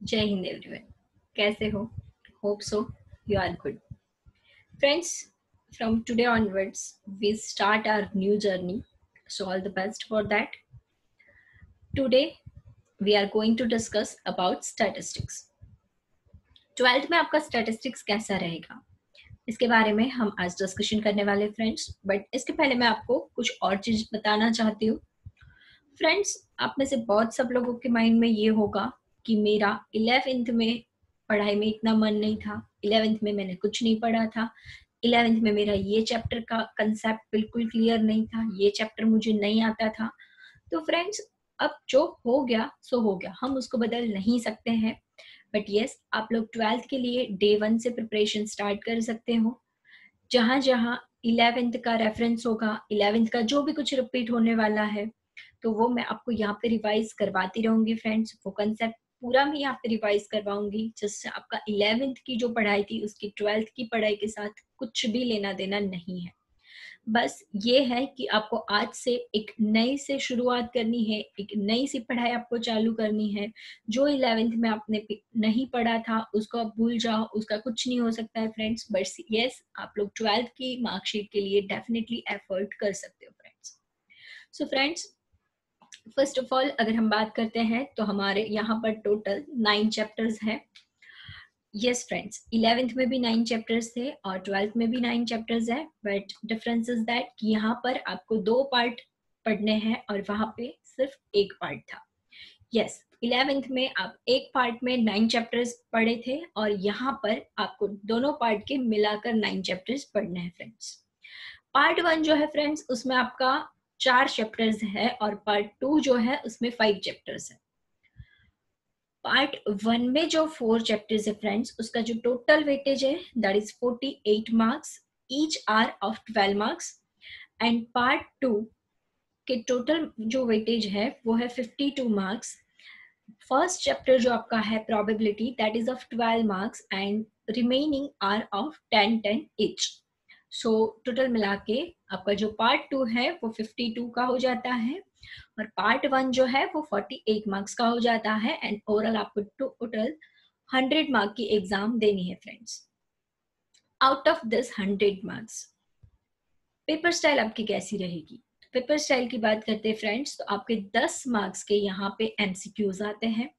जय हिंद एवरीवन। कैसे हो? Hope so you are good friends. From today onwards we start our new journey, so all the best for that. Today we are going to discuss about statistics. 12th में आपका statistics कैसा रहेगा इसके बारे में हम आज डिस्कशन करने वाले फ्रेंड्स। बट इसके पहले मैं आपको कुछ और चीज बताना चाहती हूँ फ्रेंड्स। आप में से बहुत सब लोगों के माइंड में ये होगा कि मेरा 11th में पढ़ाई में इतना मन नहीं था, 11th में मैंने कुछ नहीं पढ़ा था, 11th में मेरा ये चैप्टर का कंसेप्ट बिल्कुल क्लियर नहीं था, ये चैप्टर मुझे नहीं आता था। तो फ्रेंड्स, अब जो हो गया सो हो गया, हम उसको बदल नहीं सकते हैं। बट यस, आप लोग 12th के लिए डे 1 से प्रिपरेशन स्टार्ट कर सकते हो। जहां जहां 11th का रेफरेंस होगा, 11th का जो भी कुछ रिपीट होने वाला है, तो वो मैं आपको यहाँ पे रिवाइज करवाती रहूंगी फ्रेंड्स। वो कंसेप्ट पूरा मैं यहाँ पे रिवाइज करवाऊंगी, जिससे आपका 11th की जो पढ़ाई थी उसकी 12th की पढ़ाई के साथ कुछ भी लेना देना नहीं है। बस ये है कि आपको आज से एक नई से शुरुआत करनी है, एक नई सी पढ़ाई आपको चालू करनी है। जो 11th में आपने नहीं पढ़ा था उसको आप भूल जाओ, उसका कुछ नहीं हो सकता है फ्रेंड्स। बट यस, आप लोग 12th की मार्कशीट के लिए डेफिनेटली एफर्ट कर सकते हो friends. So friends, first of all अगर हम बात करते हैं तो हमारे यहाँ पर टोटल 9 चैप्टर्स हैं। यस फ्रेंड्स, 11th में भी 9 चैप्टर्स थे और 12th में भी 9 चैप्टर्स है। बट डिफरेंस इज दैट कि यहाँ पर आपको 2 पार्ट पढ़ने हैं और वहां पे सिर्फ एक पार्ट था। यस, 11th में आप एक पार्ट में 9 चैप्टर्स पढ़े थे और यहाँ पर आपको दोनों पार्ट के मिलाकर 9 चैप्टर्स पढ़ने हैं फ्रेंड्स। पार्ट 1 जो है फ्रेंड्स, उसमें आपका 4 चैप्टर्स है और पार्ट 2 जो है उसमें 5 चैप्टर्स है। पार्ट 1 में जो 4 चैप्टर्स है फ्रेंड्स, उसका जो टोटल वेटेज है that is 48 marks, each are of 12 marks. And part 2 के टोटल जो वेटेज है वो है 52 मार्क्स। फर्स्ट चैप्टर जो आपका है probability, that is of 12 marks and remaining are of 10 each. So total मिला के आपका जो पार्ट 2 है वो 52 का हो जाता है और पार्ट 1 जो है वो 48 मार्क्स का हो जाता है। एंड ओवरऑल आपको टोटल 100 मार्क की एग्जाम देनी है friends. Out of this 100 marks, paper style आपकी कैसी रहेगी? पेपर स्टाइल की बात करते हैं फ्रेंड्स, तो आपके 10 मार्क्स के यहाँ पे एमसीक्यूज आते हैं,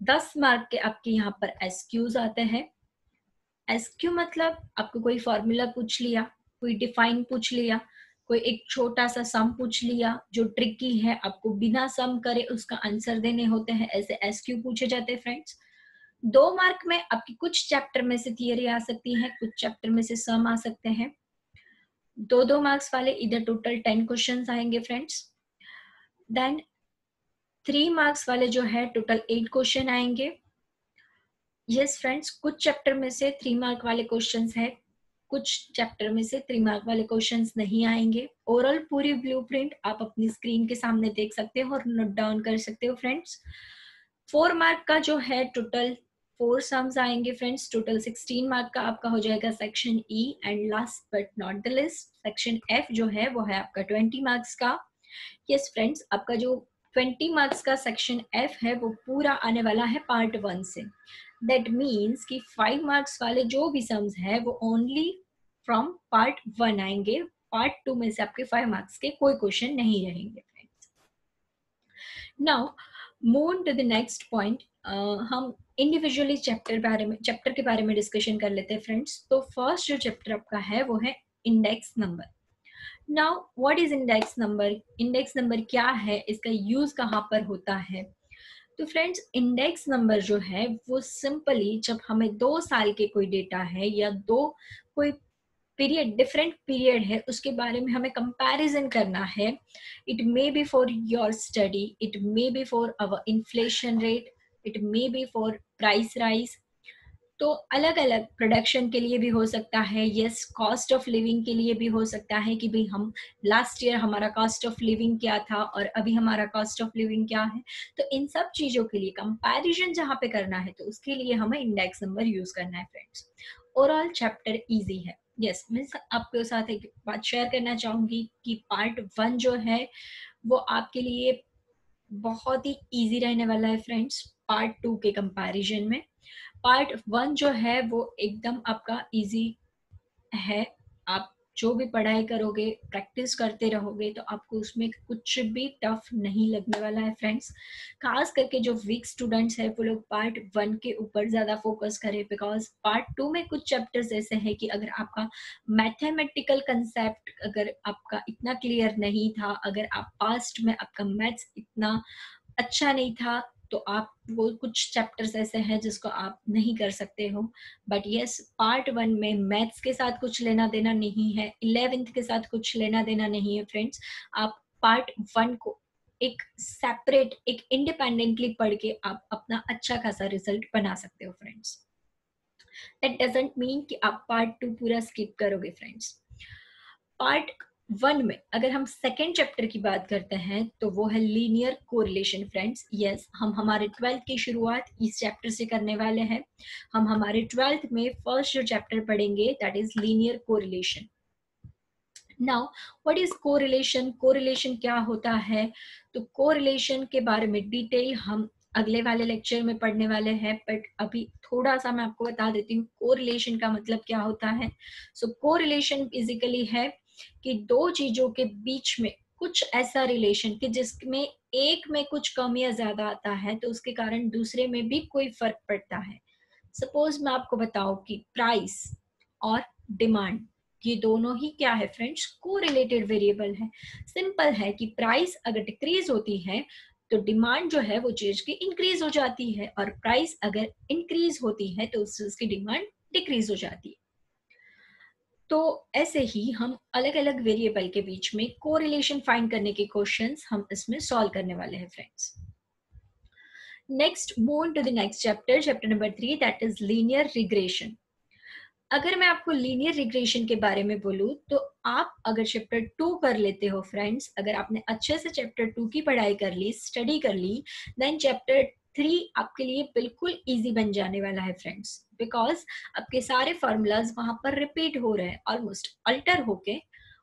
10 मार्क के आपके यहाँ पर एसक्यूज आते हैं। एसक्यू मतलब आपको कोई फॉर्मूला पूछ लिया, कोई डिफाइन पूछ लिया, कोई एक छोटा सा सम पूछ लिया जो ट्रिकी है, आपको बिना सम करे उसका आंसर देने होते हैं, ऐसे एसक्यू पूछे जाते हैं फ्रेंड्स। 2 मार्क में आपकी कुछ चैप्टर में से थियरी आ सकती है, कुछ चैप्टर में से सम आ सकते हैं। 2 मार्क्स वाले इधर टोटल 10 क्वेश्चंस आएंगे फ्रेंड्स। देन 3 मार्क्स वाले जो है टोटल 8 क्वेश्चन आएंगे। यस फ्रेंड्स, कुछ चैप्टर में से 3 मार्क वाले क्वेश्चंस है, कुछ चैप्टर में से 3 मार्क वाले क्वेश्चंस नहीं आएंगे। ओवरऑल पूरी ब्लूप्रिंट आप अपनी स्क्रीन के सामने देख सकते हो और नोट डाउन कर सकते हो फ्रेंड्स। 4 मार्क का जो है टोटल 4 सम्स आएंगे फ्रेंड्स। टोटल 16 मार्क का आपका हो जाएगा section E. And last but not the list, section F जो है वो है आपका 20 मार्क्स का। यस फ्रेंड्स, आपका जो 20 मार्क्स का सेक्शन एफ है वो पूरा आने वाला है पार्ट 1 से। दैट मीन्स कि 5 मार्क्स वाले जो भी सम्स है वो ओनली फ्रॉम पार्ट 1 आएंगे। पार्ट 2 में से आपके 5 मार्क्स के कोई क्वेश्चन नहीं रहेंगे friends. Now move to the next point. हम इंडिविजुअली चैप्टर के बारे में डिस्कशन कर लेते हैं फ्रेंड्स। तो फर्स्ट जो चैप्टर आपका है वो है index number. Now what is index number? Index number क्या है, इसका यूज कहाँ पर होता है? तो फ्रेंड्स, इंडेक्स नंबर जो है वो सिंपली जब हमें 2 साल के कोई डेटा है या दो कोई पीरियड, डिफरेंट पीरियड है, उसके बारे में हमें कंपैरिजन करना है। It may be for your study, it may be for our inflation rate, it may be for price rise. तो अलग अलग प्रोडक्शन के लिए भी हो सकता है, यस कॉस्ट ऑफ लिविंग के लिए भी हो सकता है कि भाई हम लास्ट ईयर हमारा कॉस्ट ऑफ लिविंग क्या था और अभी हमारा कॉस्ट ऑफ लिविंग क्या है। तो इन सब चीजों के लिए कंपैरिजन जहाँ पे करना है तो उसके लिए हमें इंडेक्स नंबर यूज करना है फ्रेंड्स। ओवरऑल चैप्टर इजी है। यस, मैं आपके साथ एक बात शेयर करना चाहूंगी कि पार्ट 1 जो है वो आपके लिए बहुत ही इजी रहने वाला है फ्रेंड्स पार्ट 2 के कंपैरिजन में। पार्ट 1 जो है वो एकदम आपका इजी है। आप जो भी पढ़ाई करोगे, प्रैक्टिस करते रहोगे तो आपको उसमें कुछ भी टफ नहीं लगने वाला है फ्रेंड्स। खास करके जो वीक स्टूडेंट्स हैं वो लोग पार्ट 1 के ऊपर ज़्यादा फोकस करें, बिकॉज पार्ट 2 में कुछ चैप्टर्स ऐसे हैं कि अगर आपका मैथमेटिकल कंसेप्ट अगर आपका इतना क्लियर नहीं था, अगर आप पास्ट में आपका मैथ्स इतना अच्छा नहीं था, तो आप वो कुछ चैप्टर्स ऐसे हैं जिसको आप नहीं कर सकते हो। बट यस, पार्ट 1 में मैथ्स के साथ कुछ लेना देना नहीं है, 11th के साथ कुछ लेना देना नहीं है फ्रेंड्स। आप पार्ट 1 को एक सेपरेट, एक इंडिपेंडेंटली पढ़ के आप अपना अच्छा खासा रिजल्ट बना सकते हो फ्रेंड्स। दैट डजंट मीन कि आप पार्ट 2 पूरा स्किप करोगे फ्रेंड्स। पार्ट 1 में अगर हम सेकेंड चैप्टर की बात करते हैं तो वो है लीनियर कोरिलेशन फ्रेंड्स। यस, हम हमारे 12th की शुरुआत इस चैप्टर से करने वाले हैं। हम हमारे 12th में फर्स्ट जो चैप्टर पढ़ेंगे that is linear correlation. Now what is correlation? Correlation क्या होता है? तो कोरिलेशन के बारे में डिटेल हम अगले वाले लेक्चर में पढ़ने वाले हैं, बट अभी थोड़ा सा मैं आपको बता देती हूँ कोरिलेशन का मतलब क्या होता है। सो कोरिलेशन बेसिकली है कि दो चीजों के बीच में कुछ ऐसा रिलेशन कि जिसमें एक में कुछ कम या ज्यादा आता है तो उसके कारण दूसरे में भी कोई फर्क पड़ता है। सपोज मैं आपको बताऊं कि प्राइस और डिमांड, ये दोनों ही क्या है फ्रेंड्स? कोरिलेटेड वेरिएबल है। सिंपल है कि प्राइस अगर डिक्रीज होती है तो डिमांड जो है वो चीज की इंक्रीज हो जाती है, और प्राइस अगर इंक्रीज होती है तो उसकी डिमांड डिक्रीज हो जाती है। तो ऐसे ही हम अलग अलग वेरिएबल के बीच में कोरिलेशन फाइंड करने के क्वेश्चंस हम इसमें सॉल्व करने वाले हैं friends. Next, move to the next chapter, chapter number 3, that is linear regression. अगर मैं आपको लीनियर रिग्रेशन के बारे में बोलूं तो आप अगर चैप्टर 2 कर लेते हो फ्रेंड्स, अगर आपने अच्छे से चैप्टर 2 की पढ़ाई कर ली, स्टडी कर ली, देन चैप्टर 3 आपके लिए बिल्कुल इजी बन जाने वाला है फ्रेंड्स, बिकॉज आपके सारे फॉर्मूलाज वहां पर रिपीट हो रहे हैं, ऑलमोस्ट अल्टर होके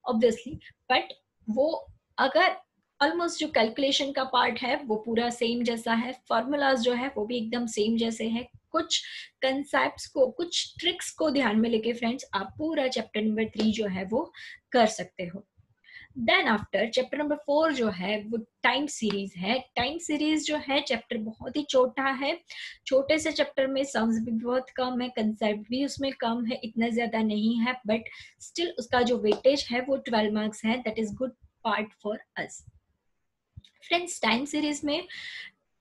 ऑब्वियसली, बट वो अगर ऑलमोस्ट जो कैलकुलेशन का पार्ट है वो पूरा सेम जैसा है, फॉर्मूलाज जो है वो भी एकदम सेम जैसे है। कुछ कंसेप्ट्स को, कुछ ट्रिक्स को ध्यान में लेके फ्रेंड्स आप पूरा चैप्टर नंबर 3 जो है वो कर सकते हो। देन आफ्टर चैप्टर नंबर 4 जो है वो टाइम सीरीज है। टाइम सीरीज जो है चैप्टर बहुत ही छोटा है, छोटे से चैप्टर में सम्स भी बहुत कम है, कंसेप्ट भी उसमें कम है, इतना ज्यादा नहीं है, बट स्टिल उसका जो वेटेज है वो 12 मार्क्स है। That is good part for us friends. Time series में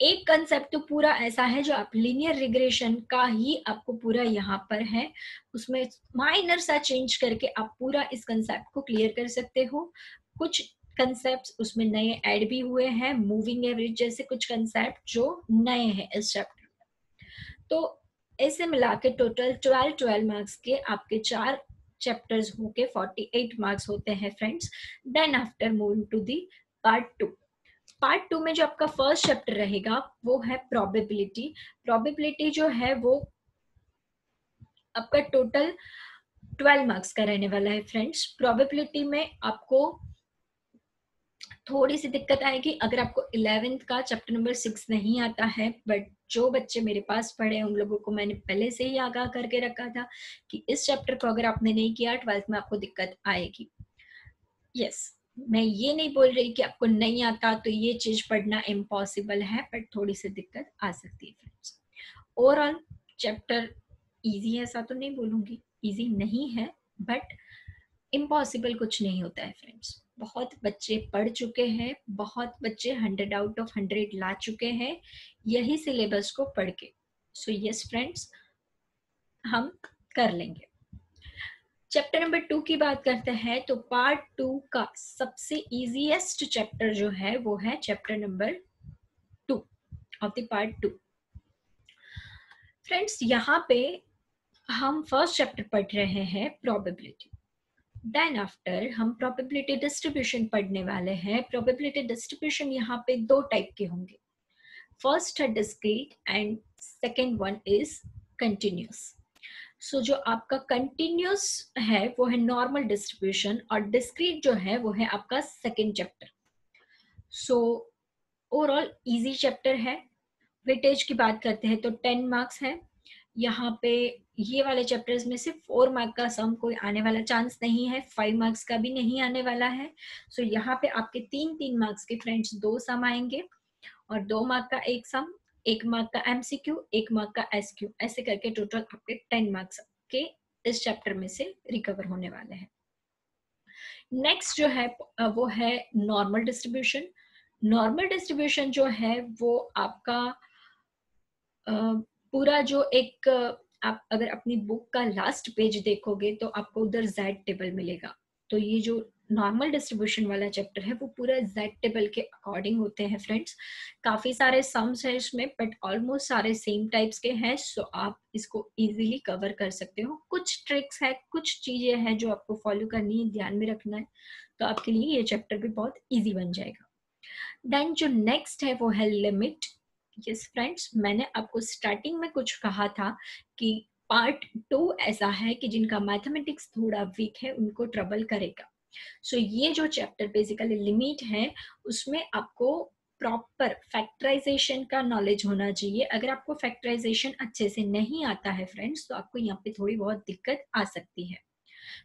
एक कंसेप्ट तो पूरा ऐसा है जो आप लीनियर रिग्रेशन का ही आपको पूरा यहाँ पर है, उसमें माइनर सा चेंज करके आप पूरा इस कंसेप्ट को क्लियर कर सकते हो। कुछ कंसेप्ट्स उसमें नए ऐड भी हुए हैं, मूविंग एवरेज जैसे कुछ कंसेप्ट जो नए हैं इस चैप्टर में। तो ऐसे मिला के टोटल 12 मार्क्स के आपके 4 चैप्टर्स होके 48 मार्क्स होते हैं friends. Then after moving to the part 2। Part 2 में जो आपका फर्स्ट चैप्टर रहेगा वो है प्रोबेबिलिटी। प्रोबेबिलिटी जो है वो आपका टोटल 12 मार्क्स का रहने वाला है फ्रेंड्स। प्रोबेबिलिटी में आपको थोड़ी सी दिक्कत आएगी अगर आपको 11th का चैप्टर नंबर 6 नहीं आता है, बट जो बच्चे मेरे पास पढ़े उन लोगों को मैंने पहले से ही आगाह करके रखा था कि इस चैप्टर को अगर आपने नहीं किया 12th में आपको दिक्कत आएगी। यस, मैं ये नहीं बोल रही कि आपको नहीं आता तो ये चीज पढ़ना इम्पॉसिबल है, बट थोड़ी सी दिक्कत आ सकती है फ्रेंड्स। ओवरऑल चैप्टर इजी है ऐसा तो नहीं बोलूंगी, इजी नहीं है, बट इम्पॉसिबल कुछ नहीं होता है फ्रेंड्स। बहुत बच्चे पढ़ चुके हैं, बहुत बच्चे 100 आउट ऑफ 100 ला चुके हैं यही सिलेबस को पढ़ के। सो यस फ्रेंड्स, हम कर लेंगे। चैप्टर नंबर 2 की बात करते हैं तो पार्ट 2 का सबसे इजीएस्ट चैप्टर जो है वो है chapter number 2 of the part 2। Friends, यहाँ पे हम फर्स्ट चैप्टर पढ़ रहे हैं प्रोबेबिलिटी। देन आफ्टर हम प्रोबेबिलिटी डिस्ट्रीब्यूशन पढ़ने वाले हैं। प्रोबेबिलिटी डिस्ट्रीब्यूशन यहाँ पे दो टाइप के होंगे, फर्स्ट है discrete and second one is continuous. So जो आपका कंटिन्यूस है वो है नॉर्मल डिस्ट्रीब्यूशन, और डिस्क्रीट जो है वो है आपका second chapter. So overall easy chapter है। वेटेज की बात करते हैं तो 10 मार्क्स है। यहाँ पे ये वाले चैप्टर्स में से 4 मार्क का सम कोई आने वाला चांस नहीं है, 5 मार्क्स का भी नहीं आने वाला है। सो यहाँ पे आपके 3-3 मार्क्स के फ्रेंड्स 2 सम आएंगे और 2 मार्क का एक सम, 1 मार्क का एमसीक्यू, 1 मार्क का एसक्यू, ऐसे करके टोटल आपके 10 मार्क्स के इस चैप्टर में से रिकवर होने वाले हैं। नेक्स्ट जो है वो है नॉर्मल डिस्ट्रीब्यूशन। नॉर्मल डिस्ट्रीब्यूशन जो है वो आपका पूरा जो एक आप अगर अपनी बुक का लास्ट पेज देखोगे तो आपको उधर जेड टेबल मिलेगा। तो ये जो नॉर्मल डिस्ट्रीब्यूशन वाला चैप्टर है वो पूरा जेड टेबल के अकॉर्डिंग होते हैं फ्रेंड्स। काफी सारे सम्स हैं इसमें बट ऑलमोस्ट सारे सेम टाइप्स के हैं, सो आप इसको इजीली कवर कर सकते हो। कुछ ट्रिक्स है, कुछ चीजें हैं जो आपको फॉलो करनी है, ध्यान में रखना है, तो आपके लिए ये चैप्टर भी बहुत ईजी बन जाएगा। देन जो नेक्स्ट है वो है लिमिट। यस फ्रेंड्स, मैंने आपको स्टार्टिंग में कुछ कहा था कि पार्ट 2 ऐसा है कि जिनका मैथमेटिक्स थोड़ा वीक है उनको ट्रबल करेगा। सो ये जो चैप्टर बेसिकली लिमिट है उसमें आपको प्रॉपर फैक्टराइजेशन का नॉलेज होना चाहिए। अगर आपको फैक्टराइजेशन अच्छे से नहीं आता है फ्रेंड्स तो आपको यहाँ पे थोड़ी बहुत दिक्कत आ सकती है,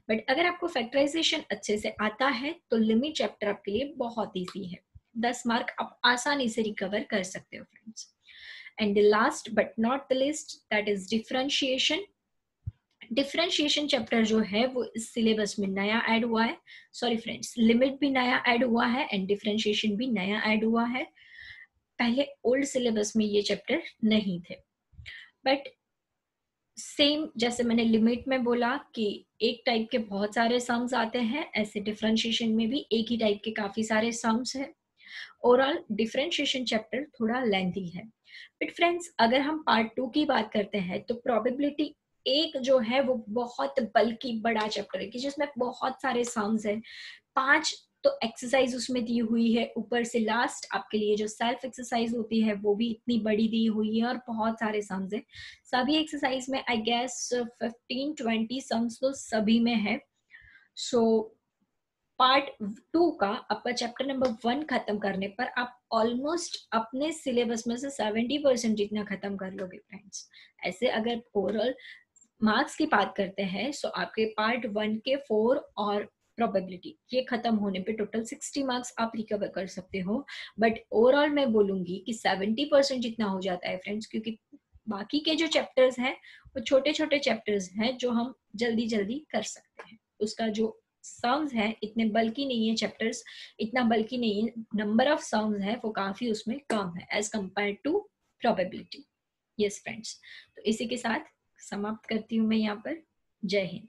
बट अगर आपको फैक्टराइजेशन अच्छे से आता है तो लिमिट चैप्टर आपके लिए बहुत ईजी है। 10 मार्क आप आसानी से रिकवर कर सकते हो friends. And the last but not the list, that is differentiation. Differentiation chapter जो है वो इस सिलेबस में नया ऐड हुआ है। सॉरी फ्रेंड्स, लिमिट भी नया ऐड हुआ है एंड डिफरेंशिएशन भी नया ऐड हुआ है। पहले ओल्ड सिलेबस में ये चैप्टर नहीं थे, बट सेम जैसे मैंने लिमिट में बोला कि एक टाइप के बहुत सारे सम्स आते हैं, ऐसे डिफरेंशिएशन में भी एक ही टाइप के काफी सारे सम्स हैं। ओवरऑल डिफरेंशिएशन चैप्टर थोड़ा लेंथी है, बट फ्रेंड्स अगर हम पार्ट 2 की बात करते हैं तो प्रोबेबिलिटी एक जो है वो बहुत बल्कि बड़ा चैप्टर है कि जिसमें बहुत सारे सम्स हैं। 5 तो एक्सरसाइज उसमें दी हुई है, ऊपर से लास्ट आपके लिए जो सेल्फ एक्सरसाइज होती है वो भी इतनी बड़ी दी हुई है और बहुत सारे सम्स है। सभी एक्सरसाइज में आई गेस 15-20 सम्स तो सभी में है। सो पार्ट 2 का आपका चैप्टर नंबर 1 खत्म करने पर आप ऑलमोस्ट अपने सिलेबस में से 70% जितना खत्म कर लोगे फ्रेंड्स। ऐसे अगर ओवरऑल मार्क्स की बात करते हैं सो आपके पार्ट 1 के 4 और प्रोबेबिलिटी ये खत्म होने पे टोटल 60 मार्क्स आप रिकवर कर सकते हो। बट ओवरऑल मैं बोलूंगी कि 70% जितना हो जाता है फ्रेंड्स, क्योंकि बाकी के जो चैप्टर्स हैं वो छोटे छोटे चैप्टर्स हैं जो हम जल्दी जल्दी कर सकते हैं। उसका जो सम्स है इतने बल्कि नहीं है, चैप्टर्स इतना बल्कि नहीं है, नंबर ऑफ सम्स है वो काफी उसमें कम है as compare to probability. Yes friends, तो इसी के साथ समाप्त करती हूँ मैं यहाँ पर। जय हिंद।